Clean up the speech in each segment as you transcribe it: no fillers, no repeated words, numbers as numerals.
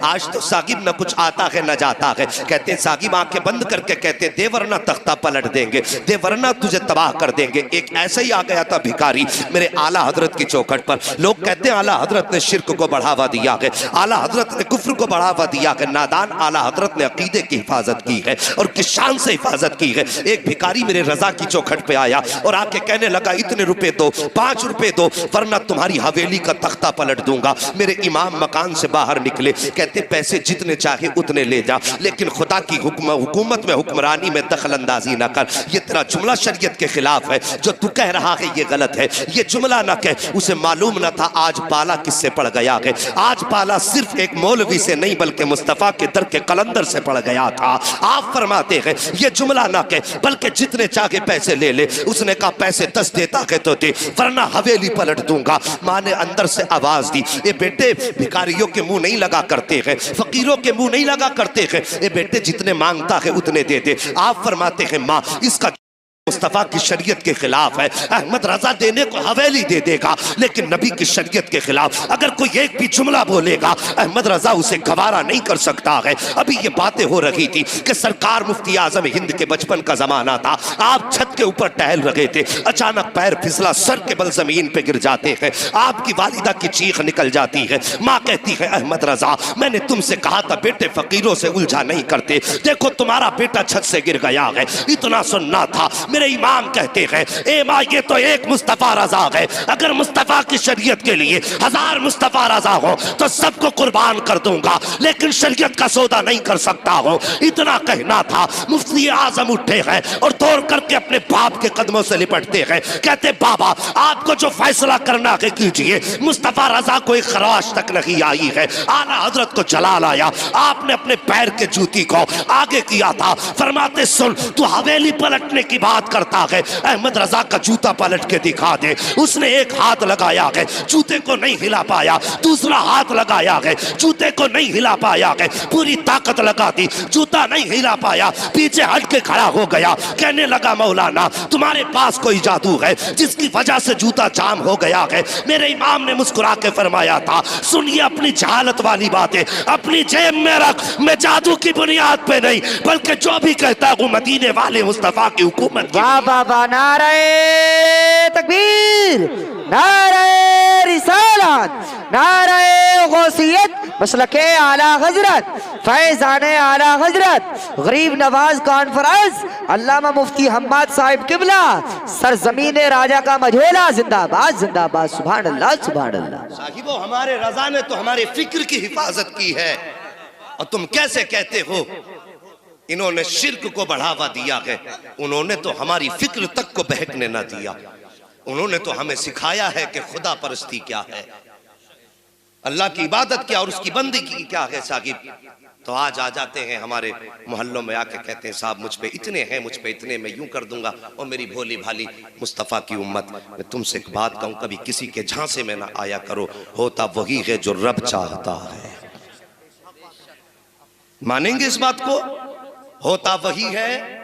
आज तो साकिब न कुछ आता है न जाता है। कहते साकिब आंखें बंद करके कहते दे वरना तख्ता पलट देंगे, दे वरना तुझे तबाह कर देंगे। एक ऐसा ही आ गया था भिखारी मेरे आला हजरत की चौखट पर। लोग कहते हैं आला हजरत ने शिर्क को बढ़ावा दिया है, आला हजरत ने कुफ्र को बढ़ावा दिया है। नादान, आला हजरत ने अकीदे की हिफाजत की है और किस शान से हिफाजत की है। एक भिखारी मेरे रजा की चौखट पे आया और आके कहने लगा इतने रुपए दो, 5 रुपए दो, वरना तुम्हारी हवेली का तख्ता पलट दूंगा। मेरे इमाम मकान से बाहर निकले, कहते पैसे जितने चाहे उतने ले जा, लेकिन खुदा की हुकूमत में हुक्मरानी में दखल अंदाजी ना कर। ये तेरा जुमला शरीयत के खिलाफ है, जो तू कह रहा है ये गलत है, ये जुमला ना कह। उसे मालूम ना था आज पाला किससे पड़ गया है। आज पाला सिर्फ एक मौलवी से नहीं बल्कि मुस्तफा के दर के कलंदर से पड़ गया था। आप फरमाते हैं ये जुमला ना कह, बल्कि जितने चाहे पैसे ले ले। उसने कहा पैसे 10 देता है तो दे, वरना हवेली पलट दूंगा। माँ ने अंदर से आवाज दी, ये बेटे भिखारियों के मुंह नहीं लगा करते हैं, फकीरों के मुंह नहीं लगा करते हैं, ये बेटे जितने मांगता है उतने दे दे। आप फरमाते हैं माँ इसका मुस्तफा की शरीयत के खिलाफ है। अहमद रजा देने को हवेली दे देगा, लेकिन नबी की शरीयत के खिलाफ अगर कोई एक भी जुमला बोलेगा अहमद रजा उसे गवारा नहीं कर सकता है। अभी ये बातें हो रही थी कि सरकार मुफ्ती आजम हिंद के बचपन का जमाना था। आप छत के ऊपर टहल रहे थे, अचानक पैर फिसला, सर के बल जमीन पे गिर जाते हैं। आपकी वालिदा की चीख निकल जाती है। माँ कहती है अहमद रजा मैंने तुमसे कहा था बेटे फकीरों से उलझा नहीं करते, देखो तुम्हारा बेटा छत से गिर गया है। इतना सुनना था। मेरे इमाम कहते हैं ए माँ ये तो एक मुस्तफा रजा है, अगर मुस्तफा की शरीयत के लिए 1000 मुस्तफा रजा हो तो सबको कुर्बान कर दूंगा, लेकिन शरीयत का सौदा नहीं कर सकता हो। इतना कहना था। मुफ्ती आजम उठे हैं और दौड़ करके अपने बाप के कदमों से लिपटते हैं। कहते बाबा आपको जो फैसला करना है कीजिए, मुस्तफा रजा को एक खराश तक नहीं आई है। आला हजरत को जलाल आया, आपने अपने पैर के जूती को आगे किया था। फरमाते सुन तू हवेली पलटने की बात करता है, अहमद रजा का जूता पलट के दिखा दे। उसने एक हाथ लगाया है, जूते को नहीं हिला पाया, दूसरा हाथ लगाया है, जूते को नहीं हिला पाया है, पूरी ताकत लगा दी, जूता नहीं हिला पाया, पीछे हट के खड़ा हो गया। कहने लगा मौलाना तुम्हारे पास कोई जादू है जिसकी वजह से जूता जाम हो गया है। मेरे इमाम ने मुस्कुरा के फरमाया था सुनिए अपनी जहालत वाली बातें अपनी जेब में रख, मैं जादू की बुनियाद पे नहीं बल्कि जो भी कहता हूँ मदीने वाले मुस्तफा की हुकूमत। वाह बाबा नारे तकबीर, नारे रिसालत, नारे गौसियत, मसलके आला हजरत, फैज़ाने आला हजरत, गरीब नवाज कॉन्फ्रेंस, अल्लामा मुफ्ती हम्माद साहिब किबला, सरजमीन राजा का मझोला जिंदाबाद जिंदाबाद। सुभान अल्लाह सुभान अल्लाह। साहिबो हमारे रजा ने तो हमारे फिक्र की हिफाजत की है और तुम कैसे कहते हो इन्होंने शिर्क को बढ़ावा दिया है। उन्होंने तो हमारी फिक्र तक को बहकने ना दिया। उन्होंने तो हमें सिखाया है कि खुदा परस्ती क्या है, अल्लाह की इबादत क्या और उसकी बंदगी क्या है। साहिब तो आज आ जाते हैं हमारे मोहल्लों में आके कहते हैं साहब मुझ पे इतने हैं, मुझ पे इतने, मैं यूं कर दूंगा। और मेरी भोली भाली मुस्तफ़ा की उम्मत, मैं तुमसे एक बात कहूं, कभी किसी के झांसे में ना आया करो। होता वही है जो रब चाहता है। मानेंगे इस बात को? होता वही है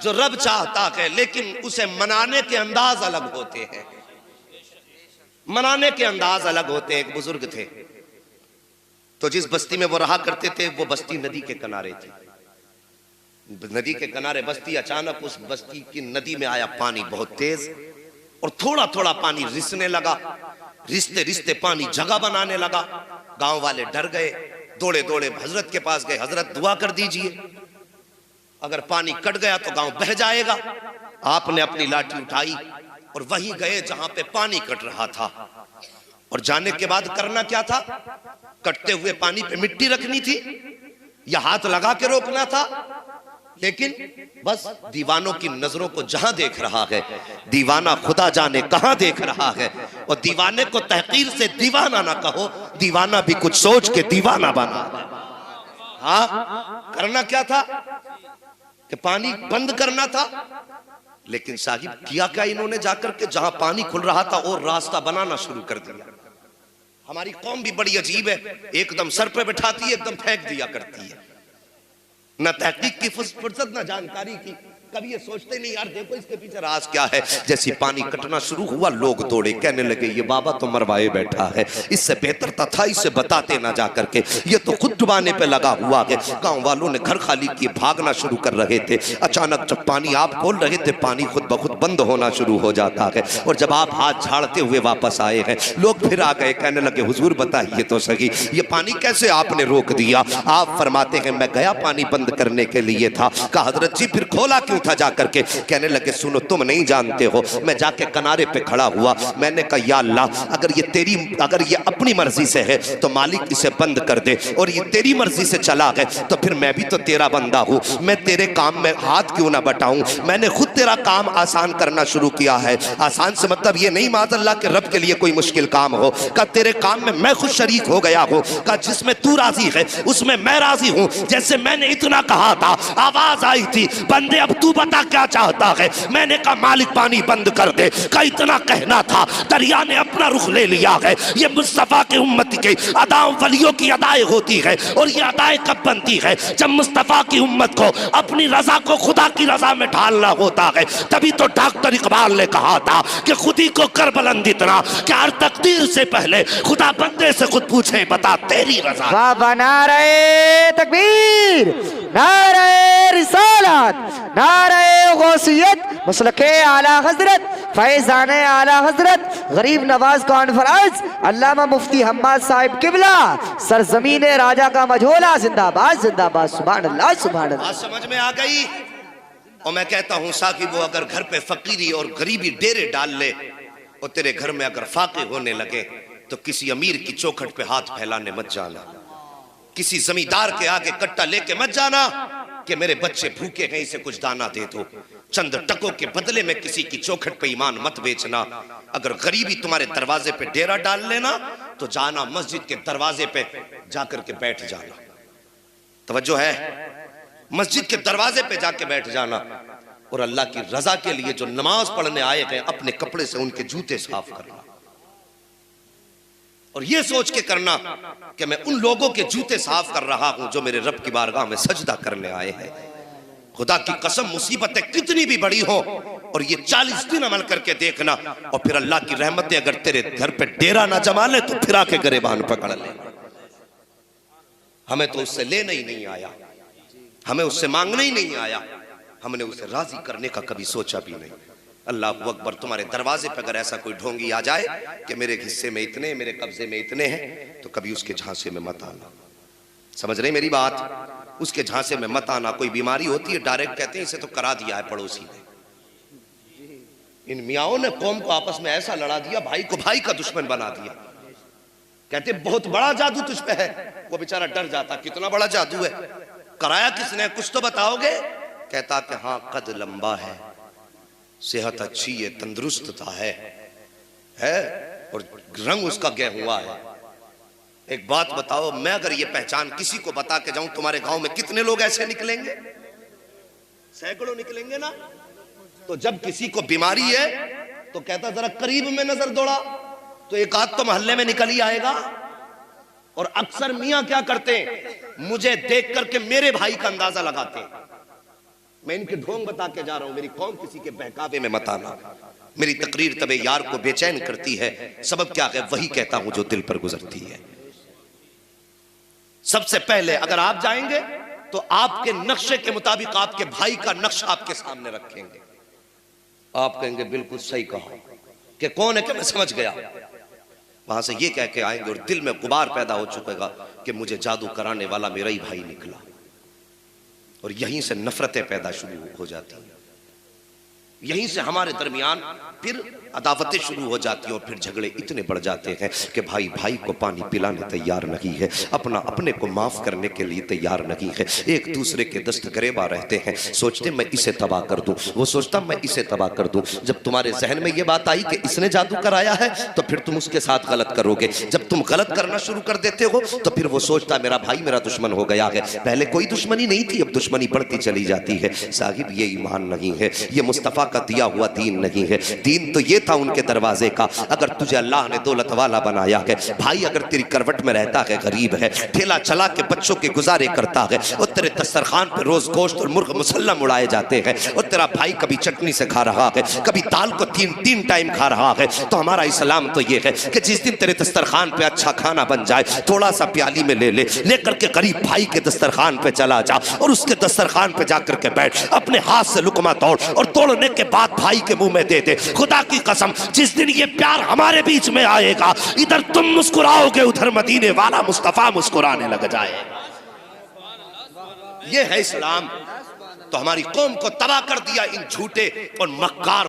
जो रब चाहता है, लेकिन उसे मनाने के अंदाज अलग होते हैं। मनाने के अंदाज अलग होते हैं। एक बुजुर्ग थे तो जिस बस्ती में वो रहा करते थे वो बस्ती नदी के किनारे थी। नदी के किनारे बस्ती, अचानक उस बस्ती की नदी में आया पानी बहुत तेज और थोड़ा थोड़ा पानी रिसने लगा। रिश्ते रिश्ते पानी जगह बनाने लगा। गांव वाले डर गए, दौड़े दौड़े हजरत के पास गए, हजरत दुआ कर दीजिए, अगर पानी कट गया तो गांव बह जाएगा। आपने अपनी लाठी उठाई और वहीं गए जहां पे पानी कट रहा था। और जाने के बाद करना क्या था? कटते हुए पानी पे मिट्टी रखनी थी या हाथ लगा के रोकना था। लेकिन बस दीवानों की नजरों को जहां देख रहा है, दीवाना खुदा जाने कहां देख रहा है। और दीवाने को तहकीर से दीवाना ना कहो, दीवाना भी कुछ सोच के दीवाना बना। हाँ, करना क्या था कि पानी बंद करना था। लेकिन साहिब किया क्या इन्होंने? जाकर के जहां पानी खुल रहा था और रास्ता बनाना शुरू कर दिया। हमारी कौम भी बड़ी अजीब है, एकदम सर पे बैठाती है, एकदम फेंक दिया करती है। न तहकीक की फुर्सत, न जानकारी की। कभी ये सोचते नहीं यार देखो इसके पीछे राज क्या है। जैसी पानी कटना शुरू हुआ लोग दौड़े, कहने लगे ये बाबा तो मरवाए बैठा है, इससे बेहतर था इसे बताते ना जा करके, ये तो खुद डुबाने पे लगा हुआ है। गांव वालों ने घर खाली किए, भागना शुरू कर रहे थे। अचानक जब पानी आप खोल रहे थे पानी खुद ब खुद बंद होना शुरू हो जाता है। और जब आप हाथ झाड़ते हुए वापस आए हैं लोग फिर आ गए, कहने लगे हुजूर बताइए तो सही ये पानी कैसे आपने रोक दिया। आप फरमाते हैं मैं गया पानी बंद करने के लिए था। कहा हजरत जी फिर खोला क्यों था जाकर के। कहने लगे सुनो तुम नहीं जानते हो, मैं जाके किनारे पे खड़ा हुआ, मैंने कहा या अल्लाह अगर ये अपनी मर्जी से है तो मालिक इसे बंद कर दे, और ये तेरी मर्जी से चला गए तो फिर मैं भी तो तेरा बंदा हूँ, मैं तेरे काम में हाथ क्यों ना बटाऊं। मैंने खुद तेरा काम आसान करना शुरू किया है। आसान से मतलब ये नहीं माज़अल्लाह के रब के लिए कोई मुश्किल काम हो, का तेरे काम में मैं खुद शरीक हो गया हूँ, का जिसमें तू राजी है उसमें मैं राजी हूँ। जैसे मैंने इतना कहा था आवाज आई थी बंदे अब तू बता क्या चाहता है। मैंने कहा मालिक पानी बंद कर दे, का इतना कहना था दरिया ने अपना रुख ले लिया है। ये मुस्तफा के उम्मत के अदाओं वलियों की अदाएं होती है, और ये अदाएं कब बनती है जब मुस्तफा की उम्मत को अपनी रजा को खुदा की रजा में ढालना होता है। तभी तो डॉक्टर इकबाल ने कहा था कि खुदी को कर बुलंद इतना कि हर तकदीर से पहले खुदा बंदे से खुद पूछे बता तेरी रजा। वाह नारे तकबीर, नारे रिसालत, नारे गौसियत, मसलके आला हजरत, फैजान आला हजरत, गरीब नवाज कॉन्फ्रेंस, अल्लामा मुफ्ती हम्माद साहिब किबला, सरजमीन राजा का मझोला, जिंदाबाद जिंदाबाद, सुभान अल्लाह सुभान अल्लाह। समझ में आ गई। और मैं कहता हूँ साकिब वो अगर घर पे फकीरी और गरीबी डेरे डाल ले और तेरे घर में अगर फाके होने लगे तो किसी अमीर की चौखट पे हाथ फैलाने मत जाना, किसी जमींदार के आगे कट्टा लेके मत जाना कि मेरे बच्चे भूखे हैं इसे कुछ दाना दे दो। चंद टकों के बदले में किसी की चौखट पे ईमान मत बेचना। अगर गरीबी तुम्हारे दरवाजे पे डेरा डाल लेना तो जाना मस्जिद के दरवाजे पे जाकर के बैठ जाना। तवज्जो है, मस्जिद के दरवाजे पे जाके बैठ जाना और अल्लाह की रजा के लिए जो नमाज पढ़ने आए हैं अपने कपड़े से उनके जूते साफ करना, और ये सोच के करना कि मैं उन लोगों के जूते साफ कर रहा हूं जो मेरे रब की बारगाह में सजदा करने आए हैं। खुदा की कसम मुसीबतें कितनी भी बड़ी हो और ये 40 दिन अमल करके देखना, और फिर अल्लाह की रहमतें अगर तेरे घर पे डेरा ना जमा ले तो फिर आके गरेबान पकड़ ले। हमें तो उससे लेना ही नहीं आया, हमें उससे मांगना ही नहीं आया, हमने उसे राजी करने का कभी सोचा भी नहीं। अल्लाह अकबर, तुम्हारे दरवाजे पर अगर ऐसा कोई ढोंगी आ जाए कि मेरे हिस्से में इतने, मेरे कब्जे में इतने हैं, तो कभी उसके झांसे में मत आना। समझ रहे मेरी बात? उसके झांसे में मत आना। कोई बीमारी होती है डायरेक्ट कहते हैं इसे तो करा दिया है पड़ोसी ने। इन मियाओं ने कौम को आपस में ऐसा लड़ा दिया, भाई को भाई का दुश्मन बना दिया। कहते बहुत बड़ा जादू तुझ पे है, वो बेचारा डर जाता कितना बड़ा जादू है, कराया किसने, कुछ तो बताओगे? कहता कि हाँ कद लंबा है, सेहत अच्छी है, तंदुरुस्तता है और रंग उसका गेहुआ है। एक बात बताओ, मैं अगर ये पहचान किसी को बता के जाऊं तुम्हारे गांव में कितने लोग ऐसे निकलेंगे? सैकड़ों निकलेंगे ना। तो जब किसी को बीमारी है तो कहता जरा करीब में नजर दौड़ा तो एक आध तो मोहल्ले में निकल ही आएगा। और अक्सर मियां क्या करते हैं, मुझे देख करके मेरे भाई का अंदाजा लगाते हैं। मैं इनके ढोंग बता के जा रहा हूं, मेरी कौम किसी के बहकावे में मत आना। मेरी तकरीर तबे यार को बेचैन करती है, सबब क्या है वही कहता हूं जो दिल पर गुजरती है। सबसे पहले अगर आप जाएंगे तो आपके नक्शे के मुताबिक आपके भाई का नक्शा आपके सामने रखेंगे। आप कहेंगे बिल्कुल सही कहा, कि कौन है कि मैं समझ गया। वहां से ये कह के आएंगे और दिल में गुबार पैदा हो चुकेगा कि मुझे जादू कराने वाला मेरा ही भाई निकला, और यहीं से नफरतें पैदा शुरू हो जाती हैं। यहीं से हमारे दरमियान फिर अदावतें शुरू हो जाती हैं और फिर झगड़े इतने बढ़ जाते हैं कि भाई भाई को पानी पिलाने तैयार नहीं है, अपना अपने को माफ करने के लिए तैयार नहीं है, एक दूसरे के दस्तगरेबा रहते हैं, सोचते मैं इसे तबाह कर दूं, वो सोचता मैं इसे तबाह कर दूं। जब तुम्हारे जहन में ये बात आई कि इसने जादू कराया है तो फिर तुम उसके साथ गलत करोगे। जब तुम गलत करना शुरू कर देते हो तो फिर वो सोचता मेरा भाई मेरा दुश्मन हो गया है। पहले कोई दुश्मनी नहीं थी, अब दुश्मनी बढ़ती चली जाती है। साहिब ये ईमान नहीं है, ये मुस्तफ़ा का दिया हुआ दीन नहीं है। दीन तो ये था उनके दरवाजे का। अगर तुझे अल्लाह ने दौलत वाला बनाया है भाई, अगर तेरी करवट में रहता है, गरीब है, ठेला चला के बच्चों के गुजारे करता है, और तेरे दस्तरखान पे रोज गोश्त और मुर्ग मुसल्लम उड़ाए जाते हैं, और तेरा भाई कभी चटनी से खा रहा है, कभी दाल को तीन टाइम खा रहा है, तो हमारा इस्लाम तो ये है कि जिस दिन तेरे दस्तरखान पे अच्छा खाना बन जाए, थोड़ा सा प्याली में ले लेकर के गरीब भाई के दस्तरखान पे चला जा और उसके दस्तरखान पे जाकर के बैठ, अपने हाथ से लुकमा तोड़ और तोड़ने के बाद भाई के मुंह में दे दे। खुदा की कसम, जिस दिन ये प्यार हमारे बीच में आएगा, इधर तुम मुस्कुराओगे, उधर मदीने वाला मुस्तफा मुस्कुराने लग जाए। ये है इस्लाम। तो हमारी कौम को तबाह कर दिया इन झूठे और मक्कार